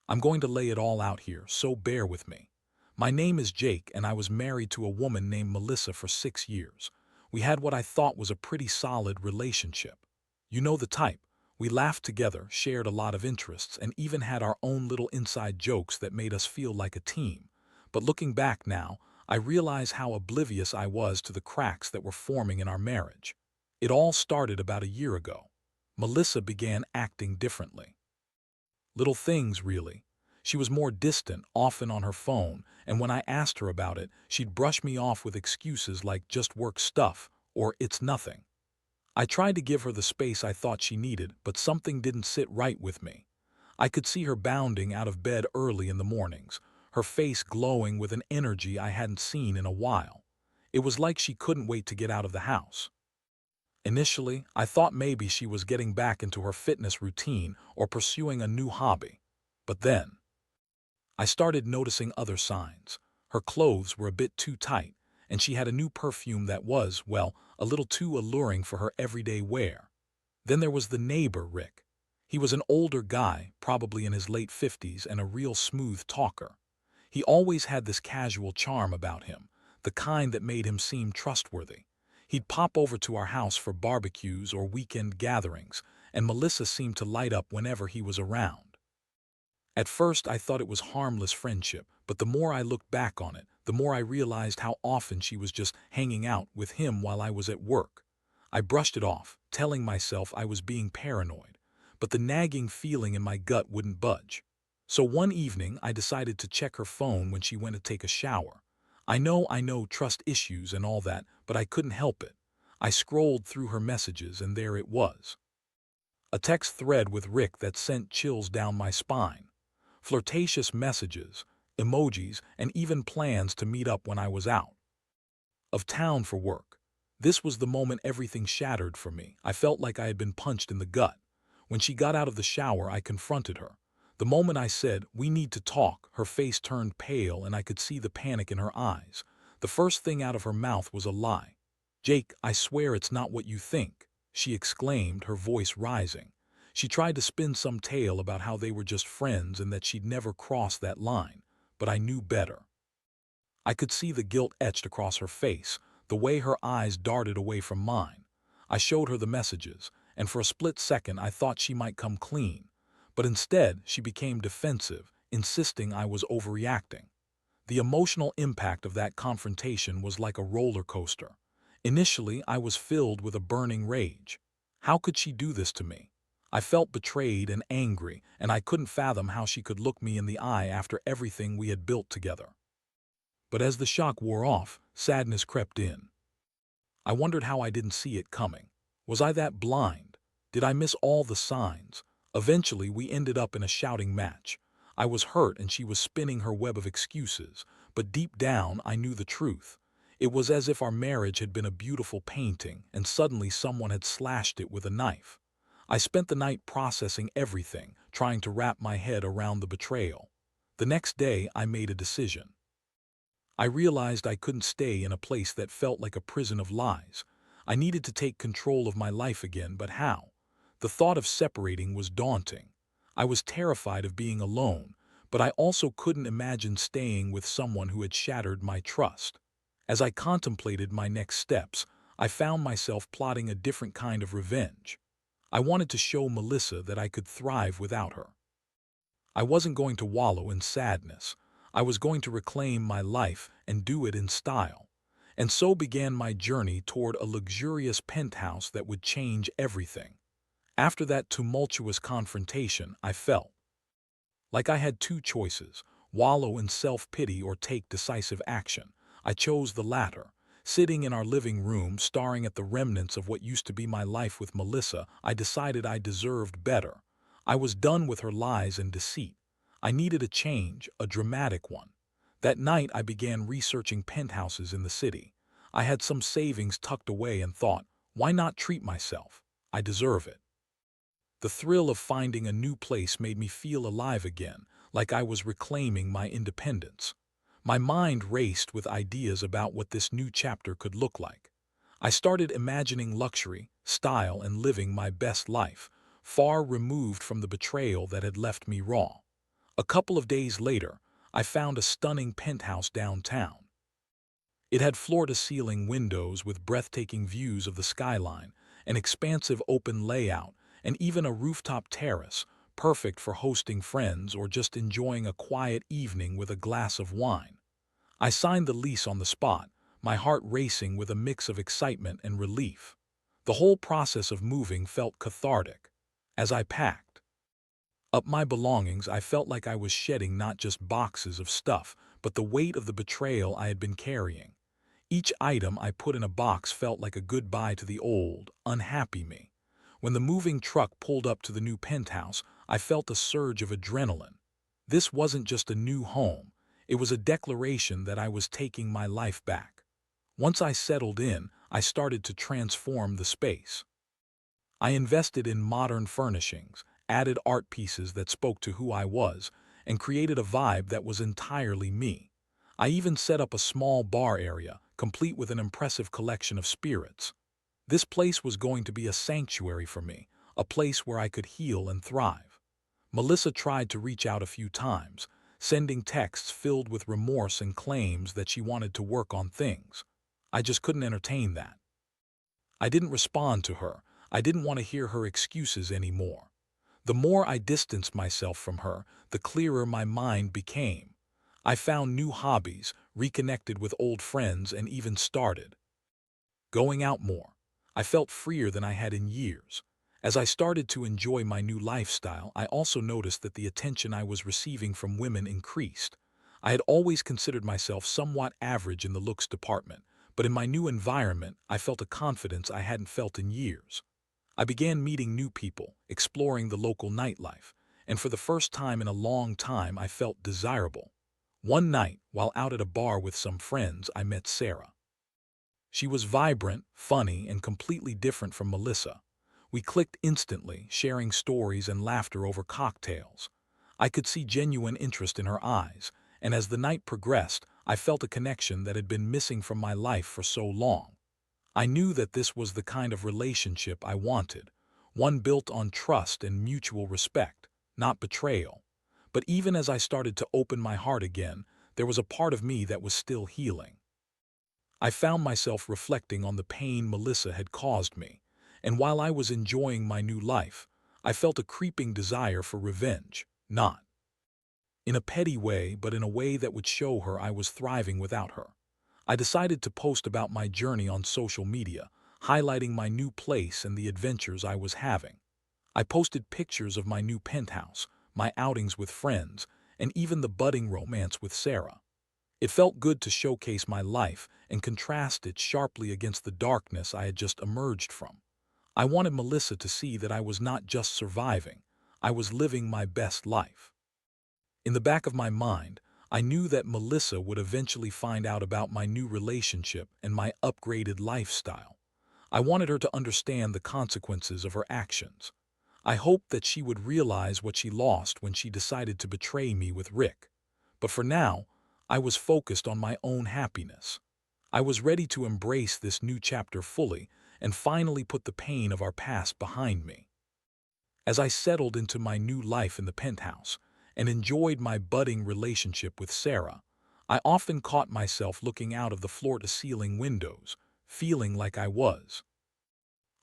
I'm going to lay it all out here, so bear with me. My name is Jake, and I was married to a woman named Melissa for 6 years. We had what I thought was a pretty solid relationship. You know the type. We laughed together, shared a lot of interests, and even had our own little inside jokes that made us feel like a team. But looking back now, I realize how oblivious I was to the cracks that were forming in our marriage. It all started about a year ago. Melissa began acting differently. Little things, really. She was more distant, often on her phone, and when I asked her about it, she'd brush me off with excuses like just work stuff or it's nothing. I tried to give her the space I thought she needed, but something didn't sit right with me. I could see her bounding out of bed early in the mornings, her face glowing with an energy I hadn't seen in a while. It was like she couldn't wait to get out of the house. Initially, I thought maybe she was getting back into her fitness routine or pursuing a new hobby. But then, I started noticing other signs. Her clothes were a bit too tight, and she had a new perfume that was, well, a little too alluring for her everyday wear. Then there was the neighbor, Rick. He was an older guy, probably in his late 50s, and a real smooth talker. He always had this casual charm about him, the kind that made him seem trustworthy. He'd pop over to our house for barbecues or weekend gatherings, and Melissa seemed to light up whenever he was around. At first, I thought it was harmless friendship, but the more I looked back on it, the more I realized how often she was just hanging out with him while I was at work. I brushed it off, telling myself I was being paranoid, but the nagging feeling in my gut wouldn't budge. So one evening, I decided to check her phone when she went to take a shower. I know, trust issues and all that, but I couldn't help it. I scrolled through her messages, and there it was. A text thread with Rick that sent chills down my spine. Flirtatious messages, emojis, and even plans to meet up when I was out of town for work. This was the moment everything shattered for me. I felt like I had been punched in the gut. When she got out of the shower, I confronted her. The moment I said, "We need to talk," her face turned pale and I could see the panic in her eyes. The first thing out of her mouth was a lie. "Jake, I swear it's not what you think," she exclaimed, her voice rising. She tried to spin some tale about how they were just friends and that she'd never crossed that line, but I knew better. I could see the guilt etched across her face, the way her eyes darted away from mine. I showed her the messages, and for a split second I thought she might come clean. But instead, she became defensive, insisting I was overreacting. The emotional impact of that confrontation was like a roller coaster. Initially, I was filled with a burning rage. How could she do this to me? I felt betrayed and angry, and I couldn't fathom how she could look me in the eye after everything we had built together. But as the shock wore off, sadness crept in. I wondered how I didn't see it coming. Was I that blind? Did I miss all the signs? Eventually, we ended up in a shouting match. I was hurt and she was spinning her web of excuses, but deep down I knew the truth. It was as if our marriage had been a beautiful painting and suddenly someone had slashed it with a knife. I spent the night processing everything, trying to wrap my head around the betrayal. The next day, I made a decision. I realized I couldn't stay in a place that felt like a prison of lies. I needed to take control of my life again, but how? The thought of separating was daunting. I was terrified of being alone, but I also couldn't imagine staying with someone who had shattered my trust. As I contemplated my next steps, I found myself plotting a different kind of revenge. I wanted to show Melissa that I could thrive without her. I wasn't going to wallow in sadness. I was going to reclaim my life and do it in style. And so began my journey toward a luxurious penthouse that would change everything. After that tumultuous confrontation, I felt like I had two choices: wallow in self-pity or take decisive action. I chose the latter. Sitting in our living room, staring at the remnants of what used to be my life with Melissa, I decided I deserved better. I was done with her lies and deceit. I needed a change, a dramatic one. That night I began researching penthouses in the city. I had some savings tucked away and thought, why not treat myself? I deserve it. The thrill of finding a new place made me feel alive again, like I was reclaiming my independence. My mind raced with ideas about what this new chapter could look like. I started imagining luxury, style, and living my best life, far removed from the betrayal that had left me raw. A couple of days later, I found a stunning penthouse downtown. It had floor-to-ceiling windows with breathtaking views of the skyline, an expansive open layout, and even a rooftop terrace, perfect for hosting friends or just enjoying a quiet evening with a glass of wine. I signed the lease on the spot, my heart racing with a mix of excitement and relief. The whole process of moving felt cathartic. As I packed up my belongings, I felt like I was shedding not just boxes of stuff, but the weight of the betrayal I had been carrying. Each item I put in a box felt like a goodbye to the old, unhappy me. When the moving truck pulled up to the new penthouse, I felt a surge of adrenaline. This wasn't just a new home, it was a declaration that I was taking my life back. Once I settled in, I started to transform the space. I invested in modern furnishings, added art pieces that spoke to who I was, and created a vibe that was entirely me. I even set up a small bar area, complete with an impressive collection of spirits. This place was going to be a sanctuary for me, a place where I could heal and thrive. Melissa tried to reach out a few times, sending texts filled with remorse and claims that she wanted to work on things. I just couldn't entertain that. I didn't respond to her. I didn't want to hear her excuses anymore. The more I distanced myself from her, the clearer my mind became. I found new hobbies, reconnected with old friends, and even started going out more. I felt freer than I had in years. As I started to enjoy my new lifestyle, I also noticed that the attention I was receiving from women increased. I had always considered myself somewhat average in the looks department, but in my new environment, I felt a confidence I hadn't felt in years. I began meeting new people, exploring the local nightlife, and for the first time in a long time, I felt desirable. One night, while out at a bar with some friends, I met Sarah. She was vibrant, funny, and completely different from Melissa. We clicked instantly, sharing stories and laughter over cocktails. I could see genuine interest in her eyes, and as the night progressed, I felt a connection that had been missing from my life for so long. I knew that this was the kind of relationship I wanted, one built on trust and mutual respect, not betrayal. But even as I started to open my heart again, there was a part of me that was still healing. I found myself reflecting on the pain Melissa had caused me, and while I was enjoying my new life, I felt a creeping desire for revenge, not in a petty way, but in a way that would show her I was thriving without her. I decided to post about my journey on social media, highlighting my new place and the adventures I was having. I posted pictures of my new penthouse, my outings with friends, and even the budding romance with Sarah. It felt good to showcase my life and contrast it sharply against the darkness I had just emerged from. I wanted Melissa to see that I was not just surviving, I was living my best life. In the back of my mind, I knew that Melissa would eventually find out about my new relationship and my upgraded lifestyle. I wanted her to understand the consequences of her actions. I hoped that she would realize what she lost when she decided to betray me with Rick. But for now, I was focused on my own happiness. I was ready to embrace this new chapter fully and finally put the pain of our past behind me. As I settled into my new life in the penthouse and enjoyed my budding relationship with Sarah, I often caught myself looking out of the floor-to-ceiling windows, feeling like I was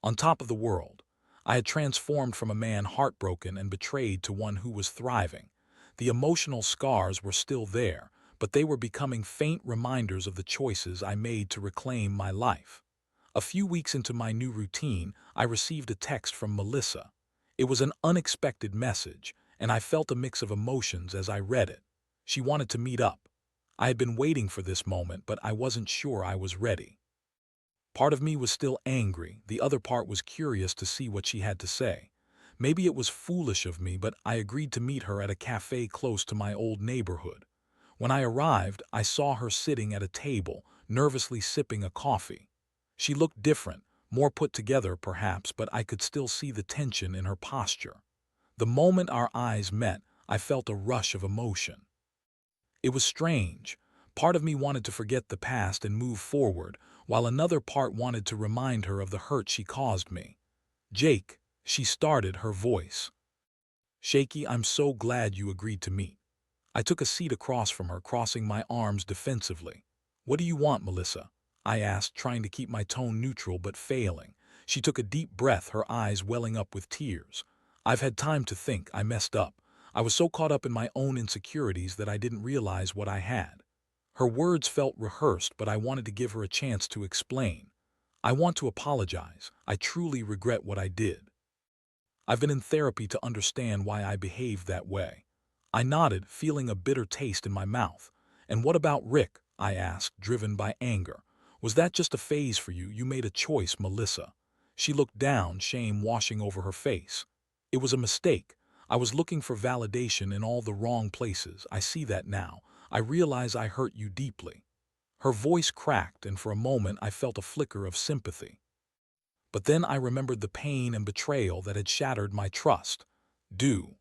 on top of the world. I had transformed from a man heartbroken and betrayed to one who was thriving. The emotional scars were still there, but they were becoming faint reminders of the choices I made to reclaim my life. A few weeks into my new routine, I received a text from Melissa. It was an unexpected message, and I felt a mix of emotions as I read it. She wanted to meet up. I had been waiting for this moment, but I wasn't sure I was ready. Part of me was still angry, the other part was curious to see what she had to say. Maybe it was foolish of me, but I agreed to meet her at a cafe close to my old neighborhood. When I arrived, I saw her sitting at a table, nervously sipping a coffee. She looked different, more put together perhaps, but I could still see the tension in her posture. The moment our eyes met, I felt a rush of emotion. It was strange. Part of me wanted to forget the past and move forward, while another part wanted to remind her of the hurt she caused me. "Jake," she started, her voice shaky, "I'm so glad you agreed to meet." I took a seat across from her, crossing my arms defensively. "What do you want, Melissa?" I asked, trying to keep my tone neutral but failing. She took a deep breath, her eyes welling up with tears. "I've had time to think. I messed up. I was so caught up in my own insecurities that I didn't realize what I had." Her words felt rehearsed, but I wanted to give her a chance to explain. "I want to apologize. I truly regret what I did. I've been in therapy to understand why I behaved that way." I nodded, feeling a bitter taste in my mouth. "And what about Rick?" I asked, driven by anger. "Was that just a phase for you? You made a choice, Melissa." She looked down, shame washing over her face. "It was a mistake. I was looking for validation in all the wrong places. I see that now. I realize I hurt you deeply." Her voice cracked, and for a moment I felt a flicker of sympathy. But then I remembered the pain and betrayal that had shattered my trust. "Do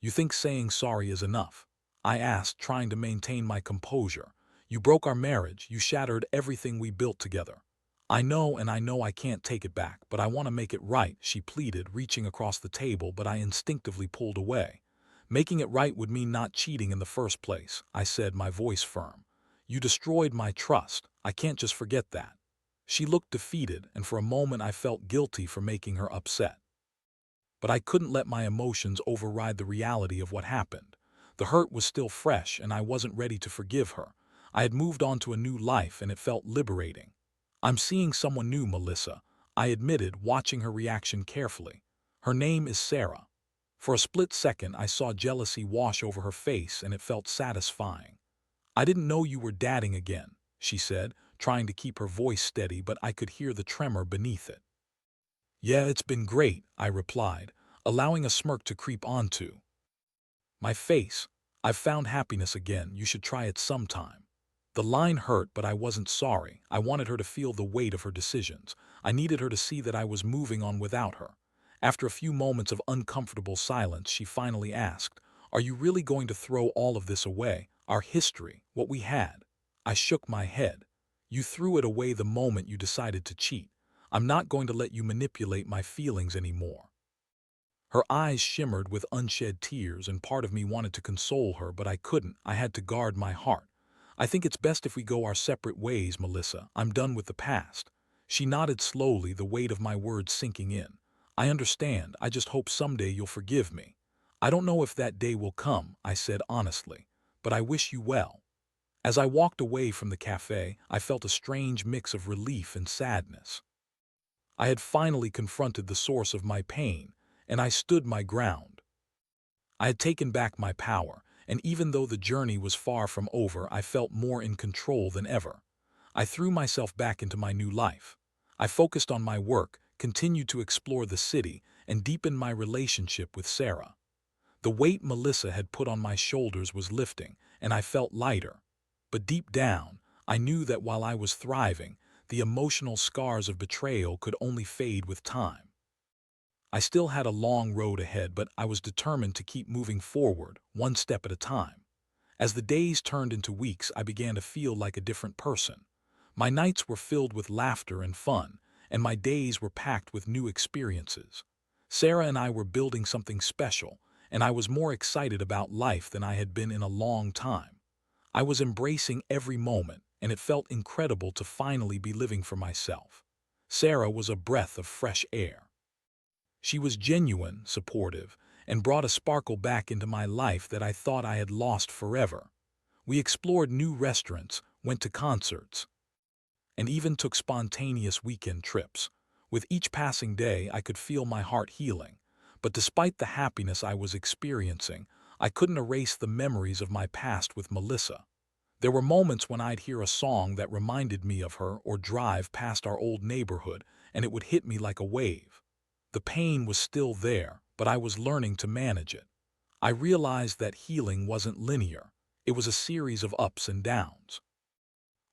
you think saying sorry is enough?" I asked, trying to maintain my composure. "You broke our marriage. You shattered everything we built together." "I know, and I know I can't take it back, but I want to make it right," she pleaded, reaching across the table, but I instinctively pulled away. "Making it right would mean not cheating in the first place," I said, my voice firm. "You destroyed my trust. I can't just forget that." She looked defeated, and for a moment I felt guilty for making her upset. But I couldn't let my emotions override the reality of what happened. The hurt was still fresh, and I wasn't ready to forgive her. I had moved on to a new life, and it felt liberating. "I'm seeing someone new, Melissa," I admitted, watching her reaction carefully. "Her name is Sarah." For a split second, I saw jealousy wash over her face, and it felt satisfying. "I didn't know you were dating again," she said, trying to keep her voice steady, but I could hear the tremor beneath it. "Yeah, it's been great," I replied, allowing a smirk to creep onto my face. "I've found happiness again. You should try it sometime." The line hurt, but I wasn't sorry. I wanted her to feel the weight of her decisions. I needed her to see that I was moving on without her. After a few moments of uncomfortable silence, she finally asked, "Are you really going to throw all of this away? Our history, what we had?" I shook my head. "You threw it away the moment you decided to cheat. I'm not going to let you manipulate my feelings anymore." Her eyes shimmered with unshed tears, and part of me wanted to console her, but I couldn't. I had to guard my heart. "I think it's best if we go our separate ways, Melissa. I'm done with the past." She nodded slowly, the weight of my words sinking in. "I understand. I just hope someday you'll forgive me." "I don't know if that day will come," I said honestly, "but I wish you well." As I walked away from the cafe, I felt a strange mix of relief and sadness. I had finally confronted the source of my pain, and I stood my ground. I had taken back my power, and even though the journey was far from over, I felt more in control than ever. I threw myself back into my new life. I focused on my work, continued to explore the city, and deepened my relationship with Sarah. The weight Melissa had put on my shoulders was lifting, and I felt lighter. But deep down, I knew that while I was thriving, the emotional scars of betrayal could only fade with time. I still had a long road ahead, but I was determined to keep moving forward, one step at a time. As the days turned into weeks, I began to feel like a different person. My nights were filled with laughter and fun, and my days were packed with new experiences. Sarah and I were building something special, and I was more excited about life than I had been in a long time. I was embracing every moment, and it felt incredible to finally be living for myself. Sarah was a breath of fresh air. She was genuine, supportive, and brought a sparkle back into my life that I thought I had lost forever. We explored new restaurants, went to concerts, and even took spontaneous weekend trips. With each passing day, I could feel my heart healing. But despite the happiness I was experiencing, I couldn't erase the memories of my past with Melissa. There were moments when I'd hear a song that reminded me of her or drive past our old neighborhood, and it would hit me like a wave. The pain was still there, but I was learning to manage it. I realized that healing wasn't linear. It was a series of ups and downs.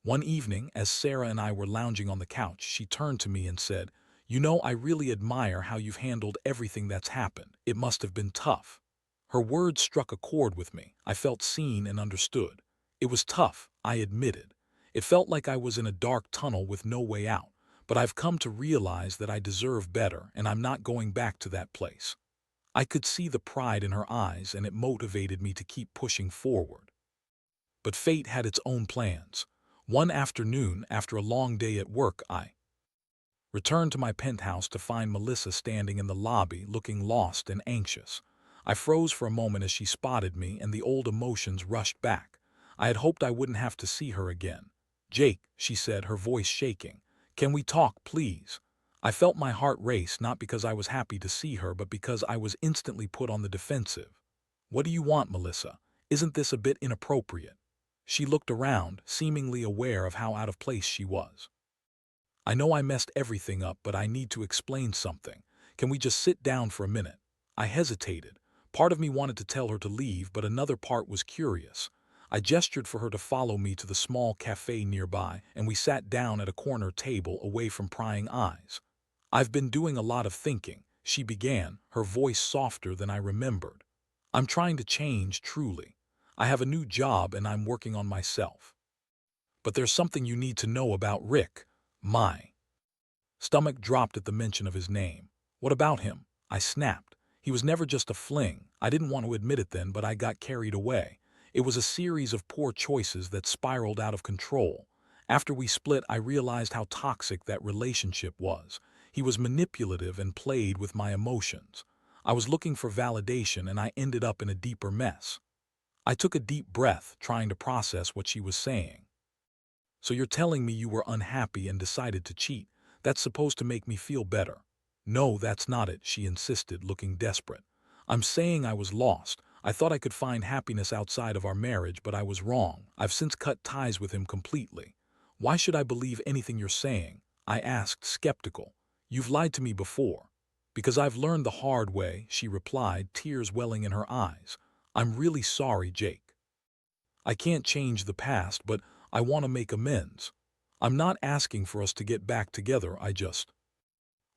One evening, as Sarah and I were lounging on the couch, she turned to me and said, "You know, I really admire how you've handled everything that's happened. It must have been tough." Her words struck a chord with me. I felt seen and understood. It was tough, I admitted. It felt like I was in a dark tunnel with no way out, but I've come to realize that I deserve better, and I'm not going back to that place. I could see the pride in her eyes, and it motivated me to keep pushing forward. But fate had its own plans. One afternoon, after a long day at work, I returned to my penthouse to find Melissa standing in the lobby looking lost and anxious. I froze for a moment as she spotted me, and the old emotions rushed back. I had hoped I wouldn't have to see her again. "Jake," she said, her voice shaking. "Can we talk, please?" I felt my heart race, not because I was happy to see her, but because I was instantly put on the defensive. "What do you want, Melissa? Isn't this a bit inappropriate?" She looked around, seemingly aware of how out of place she was. "I know I messed everything up, but I need to explain something. Can we just sit down for a minute?" I hesitated. Part of me wanted to tell her to leave, but another part was curious. I gestured for her to follow me to the small cafe nearby, and we sat down at a corner table away from prying eyes. "I've been doing a lot of thinking," she began, her voice softer than I remembered. "I'm trying to change, truly. I have a new job and I'm working on myself. But there's something you need to know about Rick." My stomach dropped at the mention of his name. "What about him?" I snapped. "He was never just a fling." I didn't want to admit it then, but I got carried away. It was a series of poor choices that spiraled out of control. After we split, I realized how toxic that relationship was. He was manipulative and played with my emotions. I was looking for validation, and I ended up in a deeper mess. I took a deep breath, trying to process what she was saying. "So you're telling me you were unhappy and decided to cheat? That's supposed to make me feel better." "No, that's not it," she insisted, looking desperate. "I'm saying I was lost. I thought I could find happiness outside of our marriage, but I was wrong. I've since cut ties with him completely." "Why should I believe anything you're saying?" I asked, skeptical. "You've lied to me before." "Because I've learned the hard way," she replied, tears welling in her eyes. "I'm really sorry, Jake. I can't change the past, but I want to make amends. I'm not asking for us to get back together, I just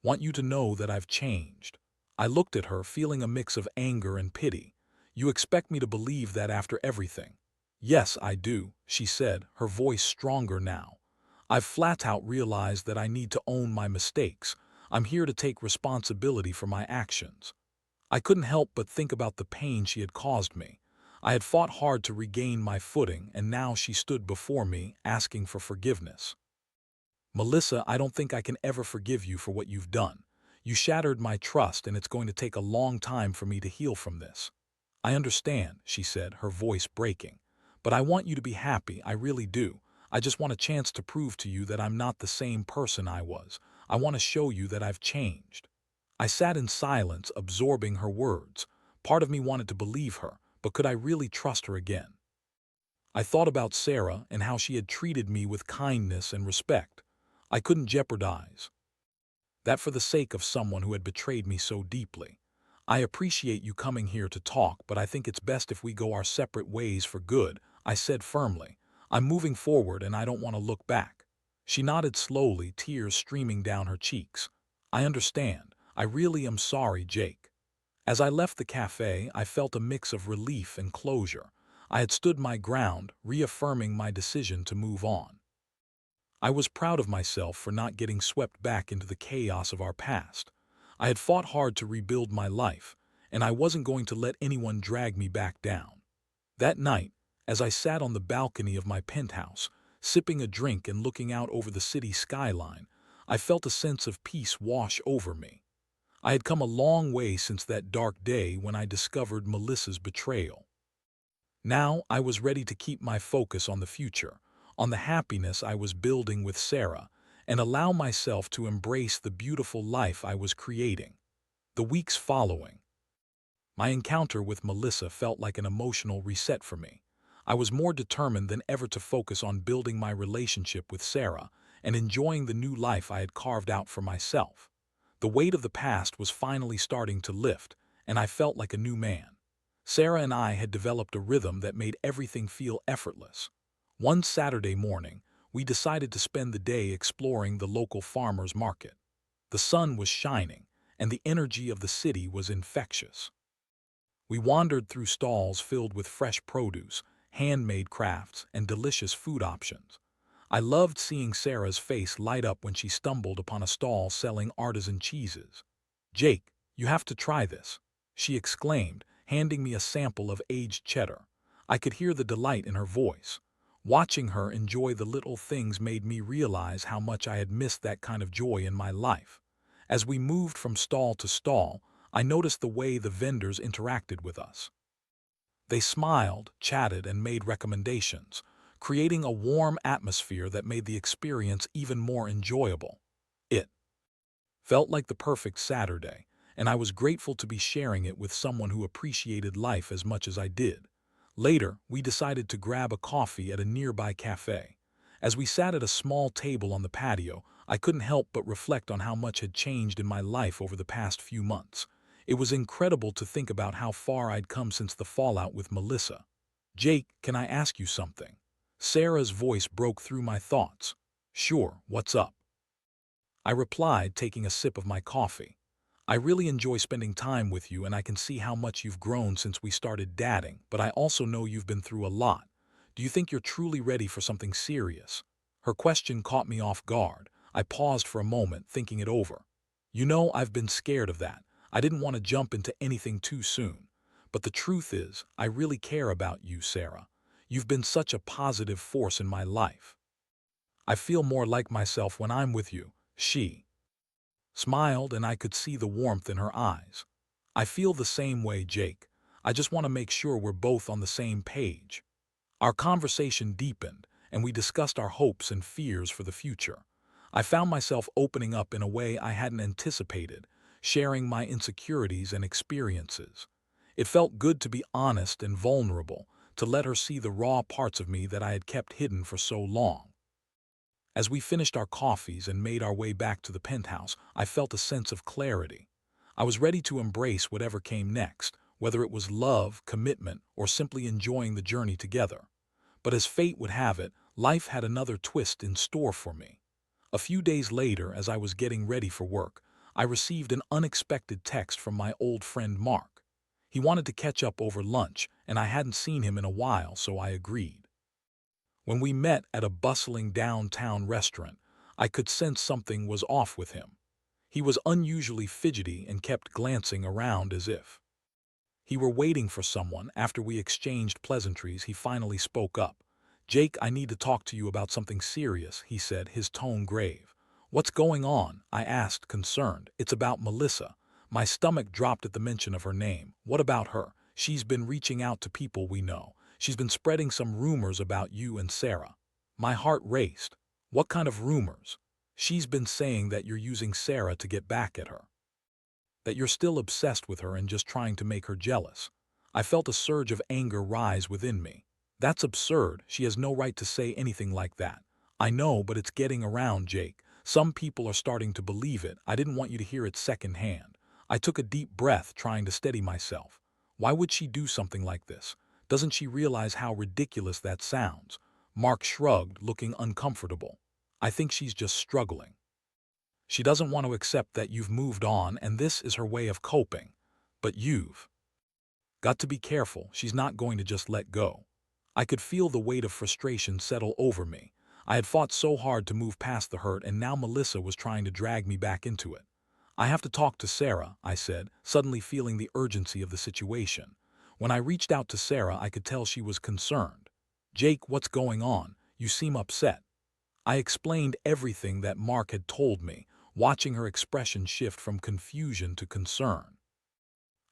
want you to know that I've changed." I looked at her, feeling a mix of anger and pity. "You expect me to believe that after everything?" "Yes, I do," she said, her voice stronger now. "I've flat out realized that I need to own my mistakes. I'm here to take responsibility for my actions." I couldn't help but think about the pain she had caused me. I had fought hard to regain my footing, and now she stood before me, asking for forgiveness. "Melissa, I don't think I can ever forgive you for what you've done. You shattered my trust, and it's going to take a long time for me to heal from this." "I understand," she said, her voice breaking. "But I want you to be happy, I really do. I just want a chance to prove to you that I'm not the same person I was. I want to show you that I've changed." I sat in silence, absorbing her words. Part of me wanted to believe her, but could I really trust her again? I thought about Sarah and how she had treated me with kindness and respect. I couldn't jeopardize that for the sake of someone who had betrayed me so deeply. "I appreciate you coming here to talk, but I think it's best if we go our separate ways for good," I said firmly. "I'm moving forward and I don't want to look back." She nodded slowly, tears streaming down her cheeks. "I understand. I really am sorry, Jake." As I left the cafe, I felt a mix of relief and closure. I had stood my ground, reaffirming my decision to move on. I was proud of myself for not getting swept back into the chaos of our past. I had fought hard to rebuild my life, and I wasn't going to let anyone drag me back down. That night, as I sat on the balcony of my penthouse, sipping a drink and looking out over the city skyline, I felt a sense of peace wash over me. I had come a long way since that dark day when I discovered Melissa's betrayal. Now I was ready to keep my focus on the future, on the happiness I was building with Sarah, and allow myself to embrace the beautiful life I was creating. The weeks following my encounter with Melissa felt like an emotional reset for me. I was more determined than ever to focus on building my relationship with Sarah and enjoying the new life I had carved out for myself. The weight of the past was finally starting to lift, and I felt like a new man. Sarah and I had developed a rhythm that made everything feel effortless. One Saturday morning, we decided to spend the day exploring the local farmers market. The sun was shining, and the energy of the city was infectious. We wandered through stalls filled with fresh produce, handmade crafts, and delicious food options. I loved seeing Sarah's face light up when she stumbled upon a stall selling artisan cheeses. "Jake, you have to try this," she exclaimed, handing me a sample of aged cheddar. I could hear the delight in her voice. Watching her enjoy the little things made me realize how much I had missed that kind of joy in my life. As we moved from stall to stall, I noticed the way the vendors interacted with us. They smiled, chatted, and made recommendations, creating a warm atmosphere that made the experience even more enjoyable. It felt like the perfect Saturday, and I was grateful to be sharing it with someone who appreciated life as much as I did. Later, we decided to grab a coffee at a nearby cafe. As we sat at a small table on the patio, I couldn't help but reflect on how much had changed in my life over the past few months. It was incredible to think about how far I'd come since the fallout with Melissa. "Jake, can I ask you something?" Sarah's voice broke through my thoughts. "Sure, what's up?" I replied, taking a sip of my coffee. "I really enjoy spending time with you, and I can see how much you've grown since we started dating, but I also know you've been through a lot. Do you think you're truly ready for something serious?" Her question caught me off guard. I paused for a moment, thinking it over. "You know, I've been scared of that. I didn't want to jump into anything too soon. But the truth is, I really care about you, Sarah. You've been such a positive force in my life. I feel more like myself when I'm with you." She smiled, and I could see the warmth in her eyes. "I feel the same way, Jake. I just want to make sure we're both on the same page." Our conversation deepened, and we discussed our hopes and fears for the future. I found myself opening up in a way I hadn't anticipated, sharing my insecurities and experiences. It felt good to be honest and vulnerable, to let her see the raw parts of me that I had kept hidden for so long. As we finished our coffees and made our way back to the penthouse, I felt a sense of clarity. I was ready to embrace whatever came next, whether it was love, commitment, or simply enjoying the journey together. But as fate would have it, life had another twist in store for me. A few days later, as I was getting ready for work, I received an unexpected text from my old friend Mark. He wanted to catch up over lunch, and I hadn't seen him in a while, so I agreed. When we met at a bustling downtown restaurant, I could sense something was off with him. He was unusually fidgety and kept glancing around as if he were waiting for someone. After we exchanged pleasantries, he finally spoke up. "Jake, I need to talk to you about something serious," he said, his tone grave. "What's going on?" I asked, concerned. "It's about Melissa." My stomach dropped at the mention of her name. "What about her?" "She's been reaching out to people we know. She's been spreading some rumors about you and Sarah." My heart raced. "What kind of rumors?" "She's been saying that you're using Sarah to get back at her. That you're still obsessed with her and just trying to make her jealous." I felt a surge of anger rise within me. "That's absurd. She has no right to say anything like that." "I know, but it's getting around, Jake. Some people are starting to believe it. I didn't want you to hear it secondhand." I took a deep breath, trying to steady myself. "Why would she do something like this? Doesn't she realize how ridiculous that sounds?" Mark shrugged, looking uncomfortable. "I think she's just struggling. She doesn't want to accept that you've moved on, and this is her way of coping. But you've got to be careful. She's not going to just let go." I could feel the weight of frustration settle over me. I had fought so hard to move past the hurt, and now Melissa was trying to drag me back into it. "I have to talk to Sarah," I said, suddenly feeling the urgency of the situation. When I reached out to Sarah, I could tell she was concerned. "Jake, what's going on? You seem upset." I explained everything that Mark had told me, watching her expression shift from confusion to concern.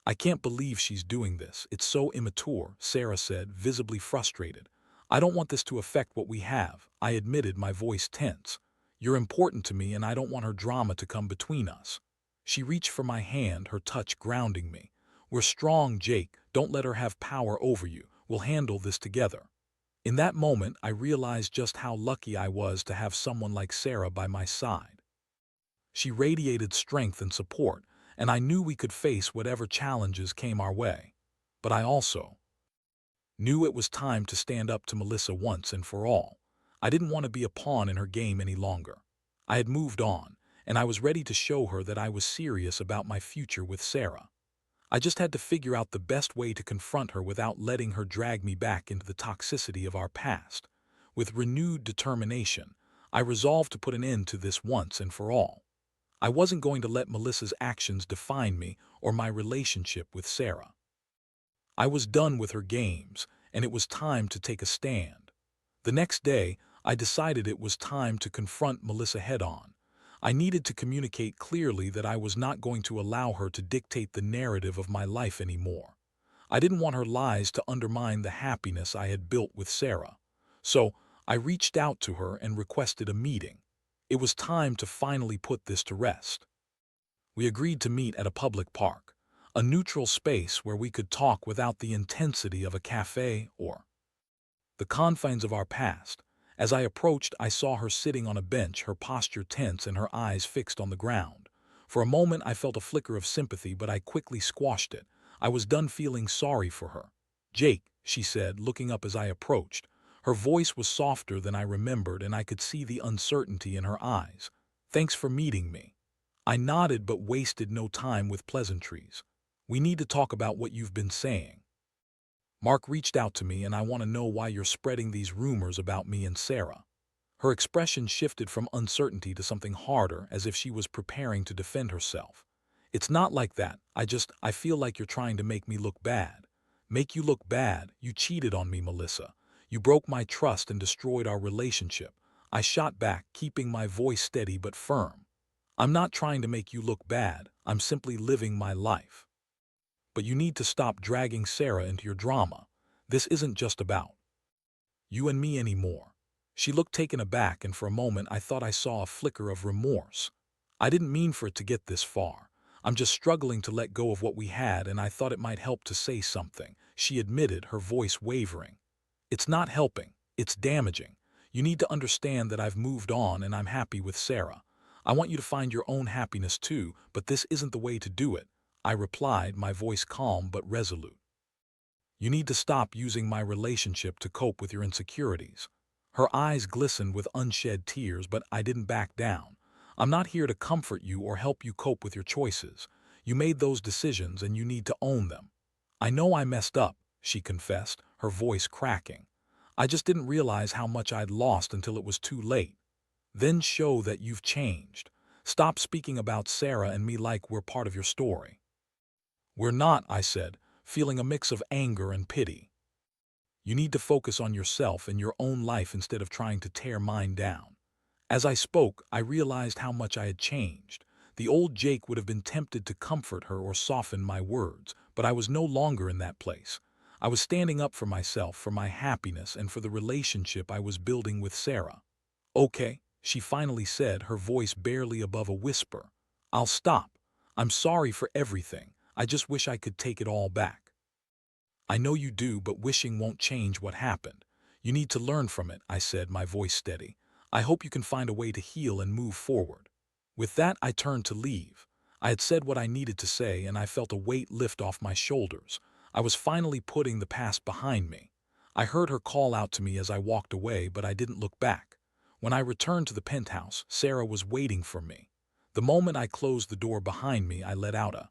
"I can't believe she's doing this. It's so immature," Sarah said, visibly frustrated. "I don't want this to affect what we have," I admitted, my voice tense. "You're important to me, and I don't want her drama to come between us." She reached for my hand, her touch grounding me. "We're strong, Jake. Don't let her have power over you. We'll handle this together." In that moment, I realized just how lucky I was to have someone like Sarah by my side. She radiated strength and support, and I knew we could face whatever challenges came our way. But I also knew it was time to stand up to Melissa once and for all. I didn't want to be a pawn in her game any longer. I had moved on, and I was ready to show her that I was serious about my future with Sarah. I just had to figure out the best way to confront her without letting her drag me back into the toxicity of our past. With renewed determination, I resolved to put an end to this once and for all. I wasn't going to let Melissa's actions define me or my relationship with Sarah. I was done with her games, and it was time to take a stand. The next day, I decided it was time to confront Melissa head-on. I needed to communicate clearly that I was not going to allow her to dictate the narrative of my life anymore. I didn't want her lies to undermine the happiness I had built with Sarah. So, I reached out to her and requested a meeting. It was time to finally put this to rest. We agreed to meet at a public park, a neutral space where we could talk without the intensity of a cafe or the confines of our past. As I approached, I saw her sitting on a bench, her posture tense and her eyes fixed on the ground. For a moment, I felt a flicker of sympathy, but I quickly squashed it. I was done feeling sorry for her. "Jake," she said, looking up as I approached. Her voice was softer than I remembered, and I could see the uncertainty in her eyes. "Thanks for meeting me." I nodded but wasted no time with pleasantries. "We need to talk about what you've been saying. Mark reached out to me, and I want to know why you're spreading these rumors about me and Sarah." Her expression shifted from uncertainty to something harder, as if she was preparing to defend herself. "It's not like that. I feel like you're trying to make me look bad." "Make you look bad? You cheated on me, Melissa. You broke my trust and destroyed our relationship." I shot back, keeping my voice steady but firm. "I'm not trying to make you look bad. I'm simply living my life. But you need to stop dragging Sarah into your drama. This isn't just about you and me anymore." She looked taken aback, and for a moment I thought I saw a flicker of remorse. "I didn't mean for it to get this far. I'm just struggling to let go of what we had, and I thought it might help to say something," she admitted, her voice wavering. "It's not helping. It's damaging. You need to understand that I've moved on and I'm happy with Sarah. I want you to find your own happiness too, but this isn't the way to do it," I replied, my voice calm but resolute. "You need to stop using my relationship to cope with your insecurities." Her eyes glistened with unshed tears, but I didn't back down. "I'm not here to comfort you or help you cope with your choices. You made those decisions and you need to own them." "I know I messed up," she confessed, her voice cracking. "I just didn't realize how much I'd lost until it was too late." "Then show that you've changed. Stop speaking about Sarah and me like we're part of your story." "We're not," I said, feeling a mix of anger and pity. "You need to focus on yourself and your own life instead of trying to tear mine down." As I spoke, I realized how much I had changed. The old Jake would have been tempted to comfort her or soften my words, but I was no longer in that place. I was standing up for myself, for my happiness, and for the relationship I was building with Sarah. "Okay," she finally said, her voice barely above a whisper. "I'll stop. I'm sorry for everything. I just wish I could take it all back." "I know you do, but wishing won't change what happened. You need to learn from it," I said, my voice steady. "I hope you can find a way to heal and move forward." With that, I turned to leave. I had said what I needed to say, and I felt a weight lift off my shoulders. I was finally putting the past behind me. I heard her call out to me as I walked away, but I didn't look back. When I returned to the penthouse, Sarah was waiting for me. The moment I closed the door behind me, I let out a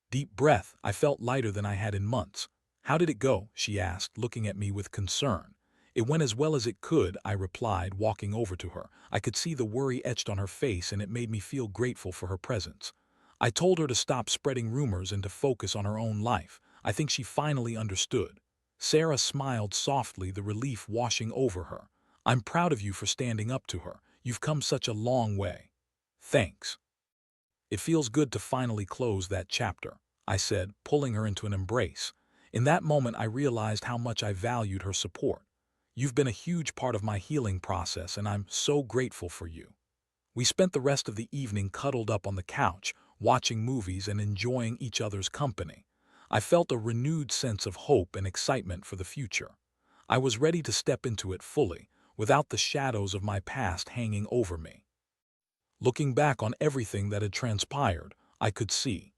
deep breath. I felt lighter than I had in months. "How did it go?" she asked, looking at me with concern. "It went as well as it could," I replied, walking over to her. I could see the worry etched on her face, and it made me feel grateful for her presence. I told her to stop spreading rumors and to focus on her own life. I think she finally understood. Sarah smiled softly, the relief washing over her. "I'm proud of you for standing up to her. You've come such a long way." "Thanks. It feels good to finally close that chapter," I said, pulling her into an embrace. In that moment, I realized how much I valued her support. "You've been a huge part of my healing process, and I'm so grateful for you." We spent the rest of the evening cuddled up on the couch, watching movies and enjoying each other's company. I felt a renewed sense of hope and excitement for the future. I was ready to step into it fully, without the shadows of my past hanging over me. Looking back on everything that had transpired, I could see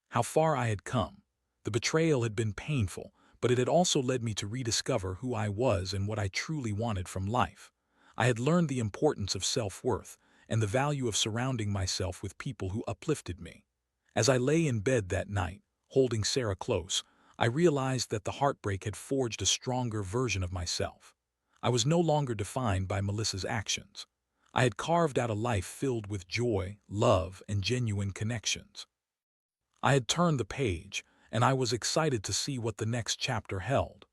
how far I had come. The betrayal had been painful, but it had also led me to rediscover who I was and what I truly wanted from life. I had learned the importance of self-worth and the value of surrounding myself with people who uplifted me. As I lay in bed that night, holding Sarah close, I realized that the heartbreak had forged a stronger version of myself. I was no longer defined by Melissa's actions. I had carved out a life filled with joy, love, and genuine connections. I had turned the page, and I was excited to see what the next chapter held.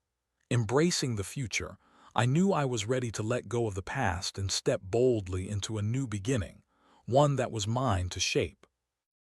Embracing the future, I knew I was ready to let go of the past and step boldly into a new beginning, one that was mine to shape.